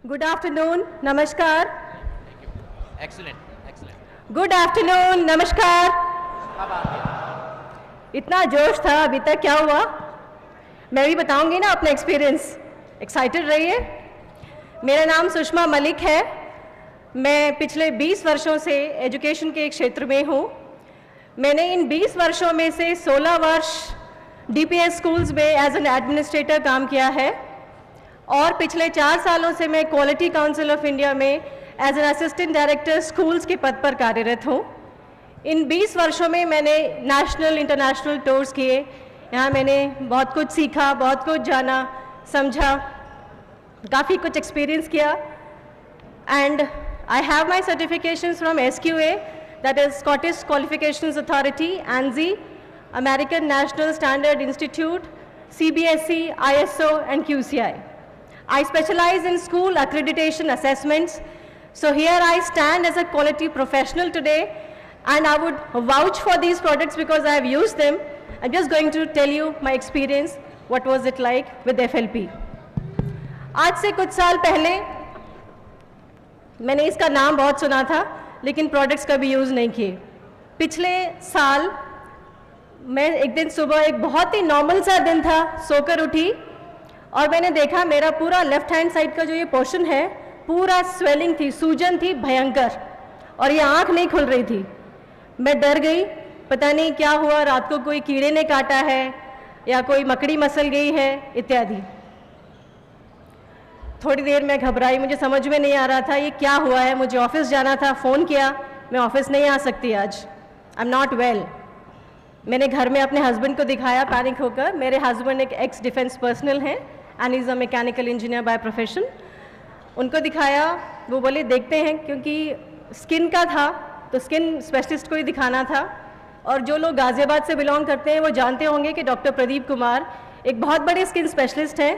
Good afternoon, नमस्कार. Excellent. Good afternoon, नमस्कार. क्या बात है? इतना जोश था अभी तक, क्या हुआ? मैं भी बताऊंगी ना अपना एक्सपीरियंस. एक्साइटेड रहिए. मेरा नाम सुषमा मलिक है. मैं पिछले 20 वर्षों से एजुकेशन के क्षेत्र में हूँ. मैंने इन 20 वर्षों में से 16 वर्ष DPS स्कूल्स में एज एन एडमिनिस्ट्रेटर काम किया है और पिछले 4 सालों से मैं क्वालिटी काउंसिल ऑफ इंडिया में as an assistant director schools के पद पर कार्यरत हूँ. इन 20 वर्षों में मैंने नेशनल इंटरनेशनल टूर्स किए. यहाँ मैंने बहुत कुछ सीखा, बहुत कुछ जाना, समझा, काफ़ी कुछ एक्सपीरियंस किया. And I have my certifications from SQA, that is Scottish Qualifications Authority, ANSI, American National Standard Institute, CBSE, ISO and QCI. I specialize in school accreditation assessments. So here I stand as a quality professional today and I would vouch for these products because I have used them. I'm just going to tell you my experience, what was it like with FLP. आज से कुछ साल पहले मैंने इसका नाम बहुत सुना था लेकिन प्रोडक्ट्स कभी यूज़ नहीं किए. पिछले साल मैं एक दिन सुबह, एक बहुत ही नॉर्मल सा दिन था, सोकर उठी और मैंने देखा मेरा पूरा लेफ्ट हैंड साइड का जो ये पोर्शन है पूरा स्वेलिंग थी, सूजन थी भयंकर और ये आँख नहीं खुल रही थी. मैं डर गई, पता नहीं क्या हुआ, रात को कोई कीड़े ने काटा है या कोई मकड़ी मसल गई है इत्यादि. थोड़ी देर मैं घबराई, मुझे समझ में नहीं आ रहा था ये क्या हुआ है. मुझे ऑफिस जाना था, फ़ोन किया, मैं ऑफिस नहीं आ सकती आज, आई एम नॉट वेल. मैंने घर में अपने हस्बैंड को दिखाया पैनिक होकर. मेरे हस्बैंड एक एक्स डिफेंस पर्सनल हैं and is a mechanical engineer by profession. उनको दिखाया, वो बोले देखते हैं, क्योंकि स्किन का था तो स्किन स्पेशलिस्ट को ही दिखाना था. और जो लोग गाज़ियाबाद से बिलोंग करते हैं वो जानते होंगे कि डॉक्टर प्रदीप कुमार एक बहुत बड़े स्किन स्पेशलिस्ट हैं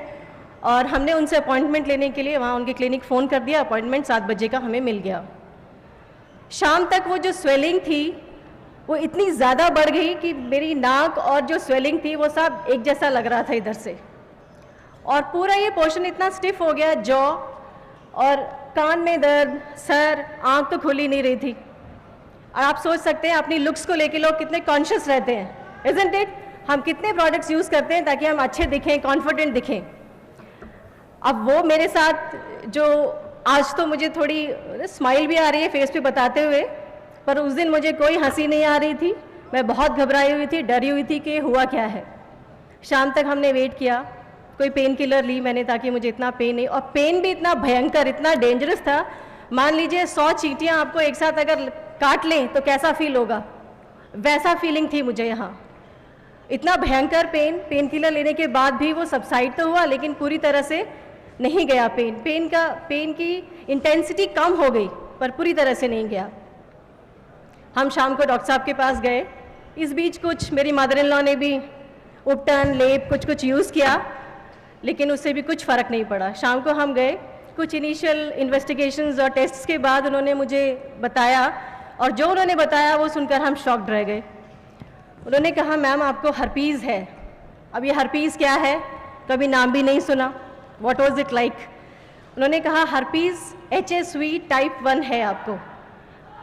और हमने उनसे अपॉइंटमेंट लेने के लिए वहाँ उनके क्लिनिक फ़ोन कर दिया. अपॉइंटमेंट 7 बजे का हमें मिल गया. शाम तक वो जो स्वेलिंग थी वो इतनी ज़्यादा बढ़ गई कि मेरी नाक और जो स्वेलिंग थी वो सब एक जैसा लग रहा था इधर से, और पूरा ये पोर्शन इतना स्टिफ हो गया, जॉ और कान में दर्द, सर, आँख तो खुल ही नहीं रही थी. और आप सोच सकते हैं अपनी लुक्स को लेके लोग कितने कॉन्शियस रहते हैं, इज़न्ट इट. हम कितने प्रोडक्ट्स यूज़ करते हैं ताकि हम अच्छे दिखें, कॉन्फिडेंट दिखें. अब वो मेरे साथ जो आज तो मुझे थोड़ी स्माइल भी आ रही है फेस पे बताते हुए, पर उस दिन मुझे कोई हंसी नहीं आ रही थी. मैं बहुत घबराई हुई थी, डरी हुई थी कि हुआ क्या है. शाम तक हमने वेट किया, कोई पेन किलर ली मैंने ताकि मुझे इतना पेन नहीं, और पेन भी इतना भयंकर, इतना डेंजरस था. मान लीजिए 100 चींटियाँ आपको एक साथ अगर काट लें तो कैसा फील होगा, वैसा फीलिंग थी मुझे यहाँ. इतना भयंकर पेन किलर लेने के बाद भी वो सबसाइड तो हुआ लेकिन पूरी तरह से नहीं गया. पेन की इंटेंसिटी कम हो गई पर पूरी तरह से नहीं गया. हम शाम को डॉक्टर साहब के पास गए. इस बीच कुछ मेरी मदर इन लॉ ने भी उपटन, लेप कुछ यूज़ किया लेकिन उससे भी कुछ फ़र्क नहीं पड़ा. शाम को हम गए, कुछ इनिशियल इन्वेस्टिगेशंस और टेस्ट्स के बाद उन्होंने मुझे बताया, और जो उन्होंने बताया वो सुनकर हम शॉक्ड रह गए. उन्होंने कहा मैम आपको हर्पीज़ है. अब ये हर्पीज़ क्या है, कभी नाम भी नहीं सुना. What was it like? उन्होंने कहा हर्पीज़ HSV टाइप 1 है आपको,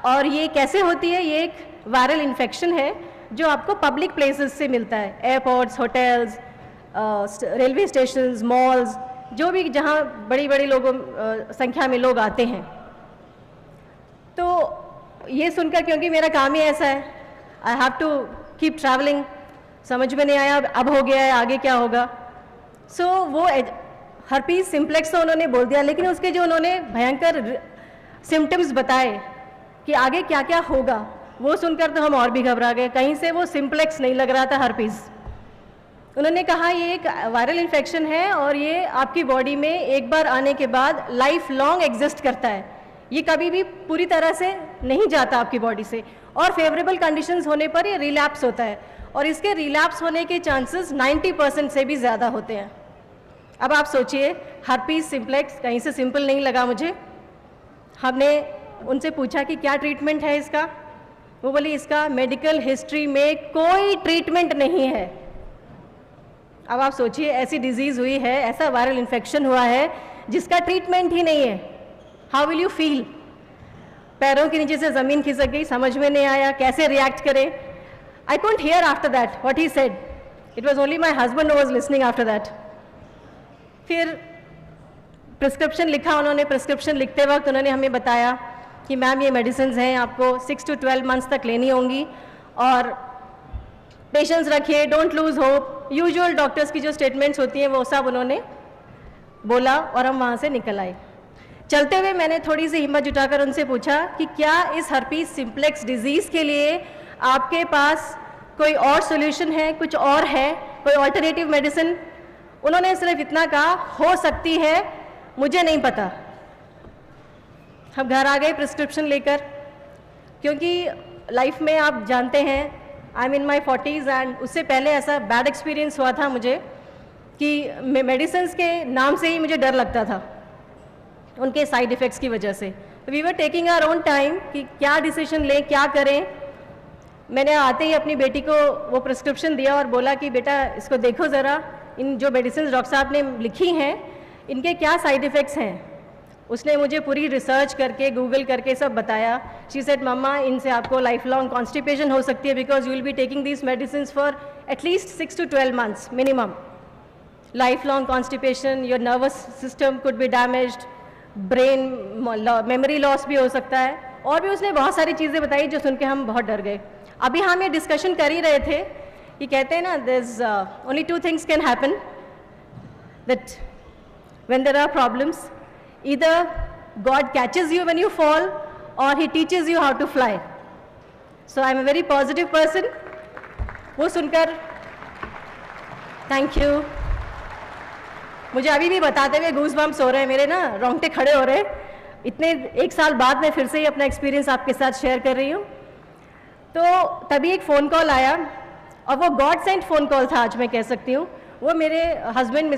और ये कैसे होती है, ये एक वायरल इन्फेक्शन है जो आपको पब्लिक प्लेसेस से मिलता है, airports, hotels, railway stations, malls, जो भी जहाँ बड़ी बड़ी लोगों संख्या में लोग आते हैं. तो ये सुनकर, क्योंकि मेरा काम ही ऐसा है, I have to keep travelling, समझ में नहीं आया अब हो गया है, आगे क्या होगा. सो वो हर्पीज़ सिम्प्लेक्स तो उन्होंने बोल दिया, लेकिन उसके जो उन्होंने भयंकर सिम्टम्स बताए कि आगे क्या क्या होगा, वो सुनकर तो हम और भी घबरा गए. कहीं से वो सिम्प्लेक्स नहीं लग रहा था हर्पीज़. उन्होंने कहा ये एक वायरल इन्फेक्शन है और ये आपकी बॉडी में एक बार आने के बाद लाइफ लॉन्ग एग्जिस्ट करता है, ये कभी भी पूरी तरह से नहीं जाता आपकी बॉडी से, और फेवरेबल कंडीशंस होने पर ये रिलैप्स होता है, और इसके रिलैप्स होने के चांसेस 90% से भी ज़्यादा होते हैं. अब आप सोचिए, हर्पीज़ सिम्प्लेक्स कहीं से सिंपल नहीं लगा मुझे. हमने उनसे पूछा कि क्या ट्रीटमेंट है इसका. वो बोली इसका मेडिकल हिस्ट्री में कोई ट्रीटमेंट नहीं है. अब आप सोचिए, ऐसी डिजीज़ हुई है, ऐसा वायरल इन्फेक्शन हुआ है जिसका ट्रीटमेंट ही नहीं है, हाउ विल यू फील? पैरों के नीचे से ज़मीन खिसक गई, समझ में नहीं आया कैसे रिएक्ट करें. I couldn't hear after that what he said. It was only my husband was listening after that. फिर प्रिस्क्रिप्शन लिखा उन्होंने. प्रिस्क्रिप्शन लिखते वक्त उन्होंने हमें बताया कि मैम ये मेडिसिन हैं, आपको 6 to 12 मंथ्स तक लेनी होंगी और पेशेंस रखिए, don't lose hope. Usual doctors की जो स्टेटमेंट्स होती हैं वो सब उन्होंने बोला और हम वहाँ से निकल आए. चलते हुए मैंने थोड़ी सी हिम्मत जुटाकर उनसे पूछा कि क्या इस हर्पीज सिम्प्लेक्स डिजीज़ के लिए आपके पास कोई और सोल्यूशन है, कुछ और है, कोई ऑल्टरनेटिव मेडिसिन? उन्होंने सिर्फ इतना कहा, हो सकती है, मुझे नहीं पता. हम घर आ गए प्रिस्क्रिप्शन लेकर, क्योंकि लाइफ में आप जानते हैं I am in my 40s and उससे पहले ऐसा बैड एक्सपीरियंस हुआ था मुझे कि मेडिसिन्स के नाम से ही मुझे डर लगता था उनके साइड इफ़ेक्ट्स की वजह से. तो we were taking our own time कि क्या डिसीजन लें, क्या करें. मैंने आते ही अपनी बेटी को वो प्रिस्क्रिप्शन दिया और बोला कि बेटा इसको देखो ज़रा, इन जो मेडिसिन डॉक्टर साहब ने लिखी हैं इनके क्या साइड इफ़ेक्ट्स हैं. उसने मुझे पूरी रिसर्च करके गूगल करके सब बताया. शी सेड मम्मा इनसे आपको लाइफ लॉन्ग कॉन्स्टिपेशन हो सकती है because you will be taking these medicine for at least 6 to 12 months minimum. Life long constipation, your nervous system could be damaged, brain memory loss भी हो सकता है. और भी उसने बहुत सारी चीज़ें बताई जो सुन के हम बहुत डर गए. अभी हम ये डिस्कशन कर ही रहे थे कि कहते हैं ना there is only 2 things can happen that when there are problems. Either God catches you when you fall or He teaches you how to fly. So I'm a very positive person. वो सुनकर thank you. मुझे अभी भी बताते हुए गूज bumps हो रहे हैं, मेरे ना रोंगटे खड़े हो रहे हैं. इतने 1 साल बाद मैं फिर से ही अपना एक्सपीरियंस आपके साथ शेयर कर रही हूँ. तो तभी एक फ़ोन कॉल आया और वो गॉड सेंट फ़ोन कॉल था, आज मैं कह सकती हूँ. वो मेरे हस्बैंड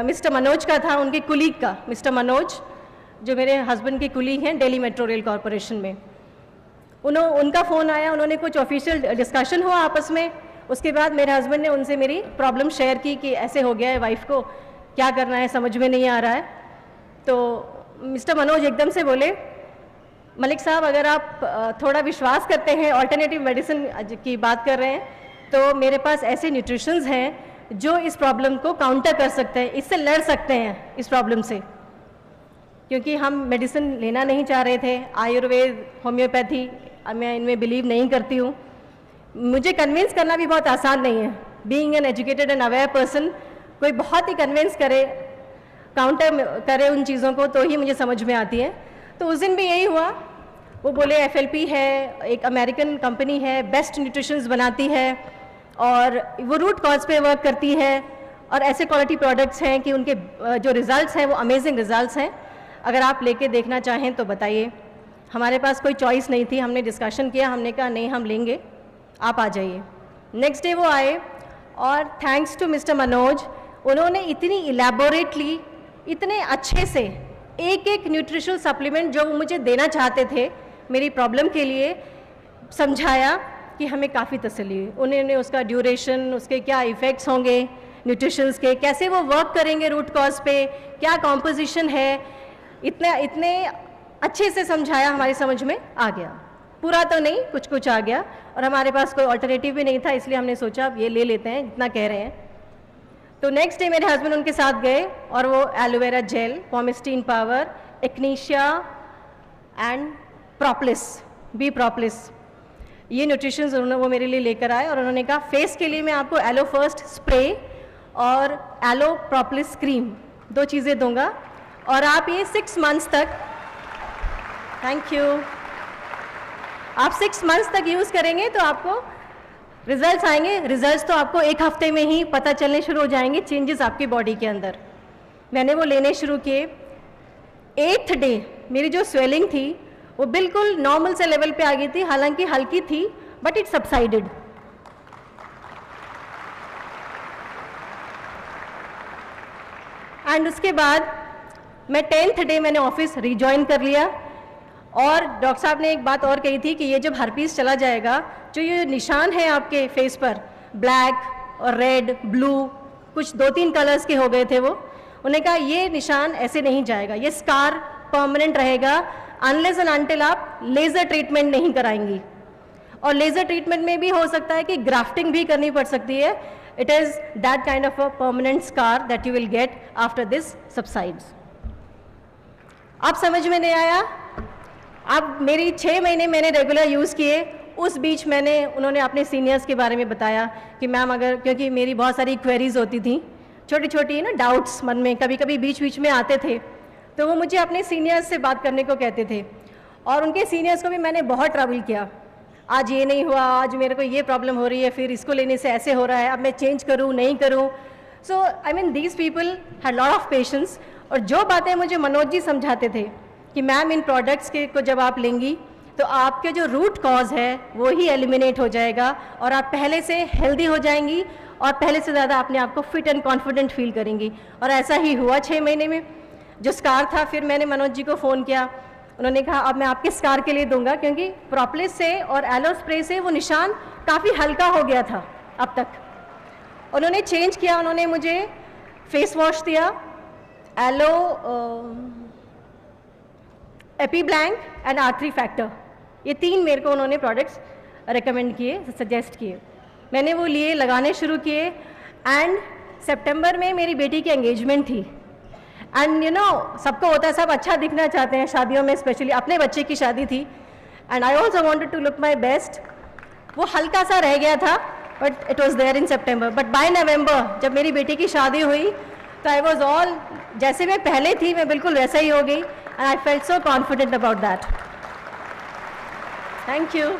मिस्टर मनोज का था, उनके कुलीग का. मिस्टर मनोज जो मेरे हस्बैंड के कुलीग हैं दिल्ली मेट्रो रेल कॉरपोरेशन में, उनका फ़ोन आया. उन्होंने कुछ ऑफिशियल डिस्कशन हुआ आपस में. उसके बाद मेरे हस्बैंड ने उनसे मेरी प्रॉब्लम शेयर की कि ऐसे हो गया है, वाइफ को क्या करना है समझ में नहीं आ रहा है. तो मिस्टर मनोज एकदम से बोले, मलिक साहब अगर आप थोड़ा विश्वास करते हैं, ऑल्टरनेटिव मेडिसिन की बात कर रहे हैं, तो मेरे पास ऐसे न्यूट्रिशंस हैं जो इस प्रॉब्लम को काउंटर कर सकते हैं, इससे लड़ सकते हैं इस प्रॉब्लम से. क्योंकि हम मेडिसिन लेना नहीं चाह रहे थे, आयुर्वेद, होम्योपैथी, मैं इनमें बिलीव नहीं करती हूँ. मुझे कन्विंस करना भी बहुत आसान नहीं है. Being an educated and aware person, कोई बहुत ही कन्विंस करे, काउंटर करे उन चीज़ों को तो ही मुझे समझ में आती है. तो उस दिन भी यही हुआ. वो बोले FLP है, एक अमेरिकन कंपनी है, बेस्ट न्यूट्रिशंस बनाती है और वो रूट कॉज पे वर्क करती है और ऐसे क्वालिटी प्रोडक्ट्स हैं कि उनके जो रिज़ल्ट्स हैं वो अमेजिंग रिज़ल्ट्स हैं. अगर आप लेके देखना चाहें तो बताइए. हमारे पास कोई चॉइस नहीं थी. हमने डिस्कशन किया, हमने कहा नहीं हम लेंगे, आप आ जाइए. नेक्स्ट डे वो आए और थैंक्स टू मिस्टर मनोज, उन्होंने इतनी इलेबोरेटली, इतने अच्छे से एक एक न्यूट्रिशनल सप्लीमेंट जो वो मुझे देना चाहते थे मेरी प्रॉब्लम के लिए समझाया कि हमें काफ़ी तसल्ली हुई. उन्होंने उसका ड्यूरेशन, उसके क्या इफ़ेक्ट्स होंगे न्यूट्रिशंस के, कैसे वो वर्क करेंगे रूट कॉज पे, क्या कॉम्पोजिशन है, इतने अच्छे से समझाया, हमारी समझ में आ गया. पूरा तो नहीं, कुछ कुछ आ गया. और हमारे पास कोई अल्टरनेटिव भी नहीं था, इसलिए हमने सोचा अब ये ले लेते हैं जितना कह रहे हैं. तो नेक्स्ट डे मेरे हस्बैंड उनके साथ गए और वो aloe vera gel, Pomesteen power, echinacea and propolis, bee propolis, ये न्यूट्रिशंस वो मेरे लिए लेकर आए. और उन्होंने कहा फेस के लिए मैं आपको एलो फर्स्ट स्प्रे और एलो प्रोप्लिस क्रीम 2 चीज़ें दूंगा और आप ये 6 मंथ्स तक, थैंक यू, आप 6 मंथ्स तक यूज़ करेंगे तो आपको रिजल्ट्स आएंगे. रिजल्ट्स तो आपको 1 हफ्ते में ही पता चलने शुरू हो जाएंगे, चेंजेस आपकी बॉडी के अंदर. मैंने वो लेने शुरू किए. 8th डे मेरी जो स्वेलिंग थी वो बिल्कुल नॉर्मल से लेवल पे आ गई थी, हालांकि हल्की थी, बट इट सबसाइडेड. एंड उसके बाद मैं 10th डे मैंने ऑफिस रिज्वाइन कर लिया. और डॉक्टर साहब ने एक बात और कही थी कि ये जब हर्पीस चला जाएगा, जो ये निशान है आपके फेस पर, ब्लैक और रेड, ब्लू, कुछ 2-3 कलर्स के हो गए थे, वो उन्होंने कहा ये निशान ऐसे नहीं जाएगा, ये स्कार परमानेंट रहेगा अनलेस एंड अनटिल आप लेज़र ट्रीटमेंट नहीं कराएंगी। और लेज़र ट्रीटमेंट में भी हो सकता है कि ग्राफ्टिंग भी करनी पड़ सकती है। It is that kind of a permanent scar that you will get after this subsides. अब समझ में नहीं आया? अब मेरी 6 महीने मैंने रेगुलर यूज़ किए, उस बीच उन्होंने अपने सीनियर्स के बारे में बताया कि मैम अगर, क्योंकि मेरी बहुत सारी क्वेरीज होती थी, छोटी छोटी ना डाउट्स मन में कभी कभी बीच बीच में आते थे, तो वो मुझे अपने सीनियर्स से बात करने को कहते थे। और उनके सीनियर्स को भी मैंने बहुत ट्रबल किया, आज ये नहीं हुआ, आज मेरे को ये प्रॉब्लम हो रही है, फिर इसको लेने से ऐसे हो रहा है, अब मैं चेंज करूँ नहीं करूँ। So I mean these people had lot of patience. और जो बातें मुझे मनोज जी समझाते थे कि मैम इन प्रोडक्ट्स के को जब आप लेंगी तो आपके जो रूट कॉज है वो ही एलिमिनेट हो जाएगा और आप पहले से हेल्दी हो जाएंगी और पहले से ज़्यादा अपने आप को फिट एंड कॉन्फिडेंट फील करेंगी। और ऐसा ही हुआ 6 महीने में। जो स्कार था, फिर मैंने मनोज जी को फ़ोन किया, उन्होंने कहा अब मैं आपके स्कार के लिए दूंगा, क्योंकि प्रोपोलिस से और एलो स्प्रे से वो निशान काफ़ी हल्का हो गया था अब तक। उन्होंने चेंज किया, उन्होंने मुझे फेस वॉश दिया, aloe AP blank and artery factor, ये 3 मेरे को उन्होंने प्रोडक्ट्स रेकमेंड किए, सजेस्ट किए। मैंने वो लिए, लगाने शुरू किए। एंड सितंबर में मेरी बेटी की एंगेजमेंट थी। एंड यू नो सबको होता है, सब अच्छा दिखना चाहते हैं शादियों में, स्पेशली अपने बच्चे की शादी थी। And I also wanted to look my best. वो हल्का सा रह गया था, but it was there in September. But by November जब मेरी बेटी की शादी हुई तो आई वॉज ऑल, जैसे मैं पहले थी मैं बिल्कुल वैसा ही हो गई। And I felt so confident about that. Thank you.